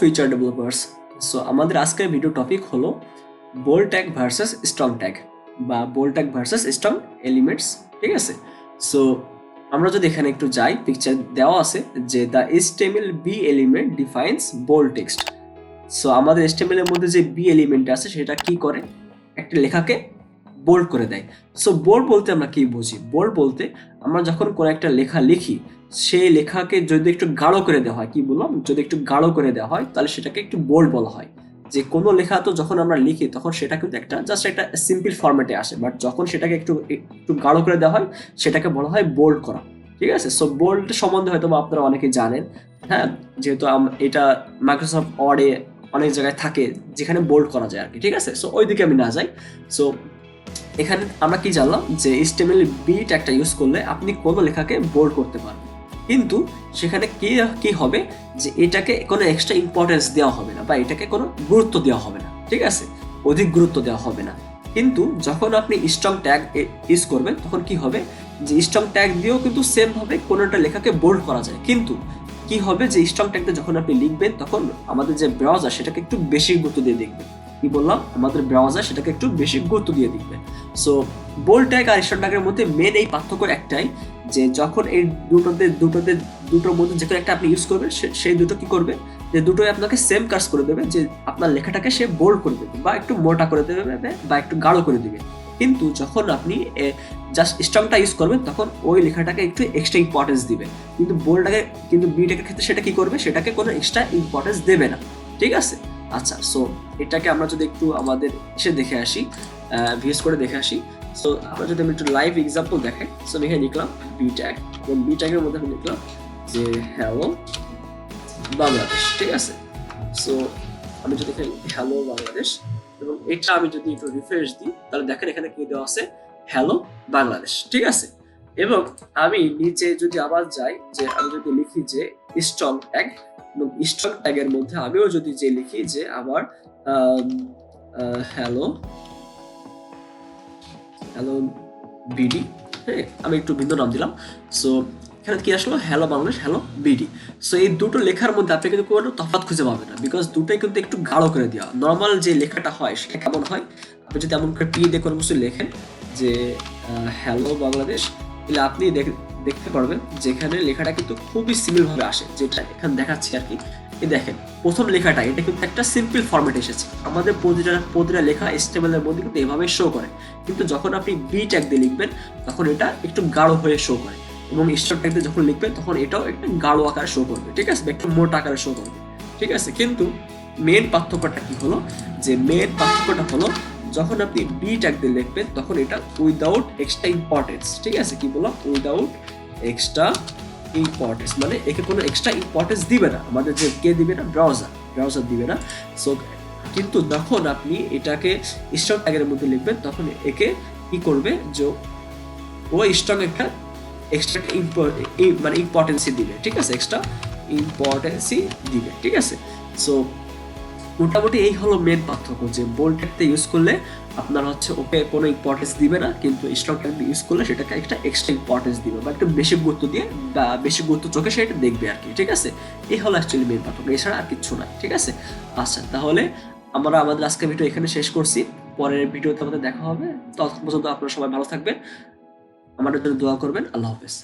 Feature developers. So আমাদের আজকের video topic হলো bold tag versus strong tag বা bold tag versus strong elements. ঠিক আছে, সো আমরা যদি এখানে একটু যাই, পিকচার দেওয়া আছে যে the HTML B element defines bold text. So আমাদের HTML এর মধ্যে যে বি এলিমেন্ট আছে সেটা কি করে, একটা লেখাকে বোল্ড করে দেয়। সো বোল্ড বলতে আমরা কি বুঝি? বোল্ড বলতে আমরা যখন কোনো একটা লেখা লিখি, সেই লেখাকে যদি একটু গাঢ় করে দেওয়া হয়, কি বললাম, যদি একটু গাঢ় করে দেওয়া হয় তাহলে সেটাকে একটু বোল্ড বলা হয়। যে কোনো লেখা তো যখন আমরা লিখি তখন সেটা কিন্তু একটা জাস্ট একটা সিম্পল ফরম্যাটে আসে, বাট যখন সেটাকে একটু একটু গাঢ় করে দেওয়া হয় সেটাকে বলা হয় বোল্ড করা। ঠিক আছে, সো বোল্ড সম্বন্ধে হয়তো আপনারা অনেকেই জানেন, হ্যাঁ, যেহেতু এটা মাইক্রোসফট ওয়ার্ডে অনেক জায়গায় থাকে যেখানে বোল্ড করা যায় আর কি। ঠিক আছে, সো ওই দিকে আমি না যাই। সো এখানে আমরা কি জানলাম যে HTML বিট একটা ইউজ করলে আপনি কোনো লেখাকে বোল্ড করতে পারবেন, কিন্তু সেখানে কি হবে যে এটাকে কোনো এক্সট্রা ইম্পর্টেন্স দেওয়া হবে না বা এটাকে কোনো গুরুত্ব দেওয়া হবে না। ঠিক আছে, অধিক গুরুত্ব দেওয়া হবে না। কিন্তু যখন আপনি স্ট্রং ট্যাগ ইউজ করবেন তখন কি হবে যে স্ট্রং ট্যাগ দিয়েও কিন্তু সেম ভাবে কোনো একটা লেখাকে বোল্ড করা যায়, কিন্তু কি হবে যে স্ট্রং ট্যাগটা যখন আপনি লিখবেন তখন আমাদের যে ব্রাউজার সেটাকে একটু বেশি গুরুত্ব দিয়ে দেখবেন। কি বললাম, আমাদের ব্রাউজার সেটাকে একটু বেশি গুরুত্ব দিয়ে দেখবে। সো বোল্ড ট্যাগ আর স্ট্রং ট্যাগের মধ্যে মেন এই পার্থক্য একটাই, যে যখন এই দুটোর মধ্যে যে কোনো একটা আপনি ইউজ করবেন, সেই দুটো কি করবে, যে দুটোই আপনাকে সেম কাজ করে দেবে, যে আপনার লেখাটাকে সে বোল্ড করে দেবে বা একটু মোটা করে দেবে বা একটু গাঢ় করে দেবে। কিন্তু যখন আপনি জাস্ট স্ট্রংটা ইউজ করবেন তখন ওই লেখাটাকে একটু এক্সট্রা ইম্পর্টেন্স দিবে, কিন্তু বোল্ডটাকে, কিন্তু বিটেকের ক্ষেত্রে সেটা কি করবে, সেটাকে কোনো এক্সট্রা ইম্পর্টেন্স দেবে না। ঠিক আছে, আচ্ছা, সো এটাকে আমরা যদি একটু আমাদের এসে দেখে আসি, ভিউজ করে দেখে আসি। সো আমরা যদি আমি একটু লাইভ এক্সাম্পল দেখাই, সো আমি এখানে লিখলাম বি ট্যাগ, এবং বি ট্যাগের মধ্যে আমি লিখলাম যে হ্যালো বাংলাদেশ। ঠিক আছে, সো আমি যদি এখানে হ্যালো বাংলাদেশ, এবং এটা আমি যদি একটু রিফ্রেশ দিই তাহলে দেখেন এখানে কি দেওয়া আছে, হ্যালো বাংলাদেশ। ঠিক আছে, এবং আমি নিচে যদি আবার যাই, যে আমি যদি লিখি যে স্ট্রং ট্যাগ, এবং স্ট্রং ট্যাগের মধ্যে আমিও যদি যে লিখি যে আবার হ্যালো বিডি, হ্যাঁ, আমি একটু ভিন্ন নাম দিলাম। সো এখানে কি আসলো, hello Bangladesh, hello BD. So এই দুটো লেখার মধ্যে আপনি কিন্তু কোনো তফাৎ খুঁজে পাবেন না, বিকজ দুটোই কিন্তু একটু গাঢ় করে দেওয়া। নর্মাল যে লেখাটা হয় সেটা কেমন হয়, আপনি যদি এমন করে পি দিয়ে কোনো কিছু লেখেন যে হ্যালো বাংলাদেশ, তাহলে আপনি দেখতে পারবেন যেখানে লেখাটা কিন্তু খুবই সিম্পল ভাবে আসে, যেটা এখানে দেখাচ্ছি আর কি। এই দেখেন প্রথম লেখাটা, এটা কিন্তু একটা সিম্পল ফরম্যাট এসেছে। আমাদের প্রতিটা লেখা HTML এর মধ্যে কিন্তু এভাবে শো করে, কিন্তু যখন আপনি বি ট্যাগ দিয়ে লিখবেন তখন এটা একটু গাঢ় হয়ে শো করে, এবং স্ট্রং ট্যাগ দিয়ে যখন লিখবেন তখন এটাও একটা গাঢ় আকারে শো করবে। ঠিক আছে, একটু মোটা আকারে শো করবে। ঠিক আছে, কিন্তু মেন পার্থক্যটা কি হলো, যে মেন পার্থক্যটা হলো যখন আপনি বি ট্যাগ দিয়ে লিখবেন তখন এটা উইদাউট এক্সট্রা ইম্পর্টেন্স। ঠিক আছে, কি বললাম, উইদাউট এক্সট্রা ইম্পর্টেন্স, মানে একে কোনো এক্সট্রা ইম্পর্টেন্স দিবে না, আমাদের যে কে দিবে না, ব্রাউজার দিবে না। সো কিন্তু যখন আপনি এটাকে স্ট্রং ট্যাগের মধ্যে লিখবেন তখন একে কি করবে, যে ও স্ট্রং একটা এক্সট্রা মানে ইম্পর্টেন্সই দিবে। ঠিক আছে, এক্সট্রা ইম্পর্টেন্সই দিবে। ঠিক আছে, সো মোটামুটি এই হলো মেন পার্থক্য, যে বোল্ড ট্যাগটা ইউজ করলে আপনার হচ্ছে ওকে কোনো ইম্পর্টেন্স দিবে না, কিন্তু স্ট্রং ট্যাগ ইউজ করলে সেটাকে একটা এক্সট্রা ইম্পর্টেন্স দিবে বা একটু বেশি গুরুত্ব দিয়ে বা বেশি গুরুত্ব চোখে সেটা দেখবে আর কি। ঠিক আছে, এই হলো অ্যাকচুয়ালি মেন পার্থক্য, এছাড়া আর কিচ্ছু নাই। ঠিক আছে, আচ্ছা, তাহলে আমরা আমাদের আজকের ভিডিও এখানে শেষ করছি। পরের ভিডিওতে আমাদের দেখা হবে, ততক্ষণ পর্যন্ত আপনারা সবাই ভালো থাকবেন, আমাদের জন্য দোয়া করবেন। আল্লাহ হাফেজ।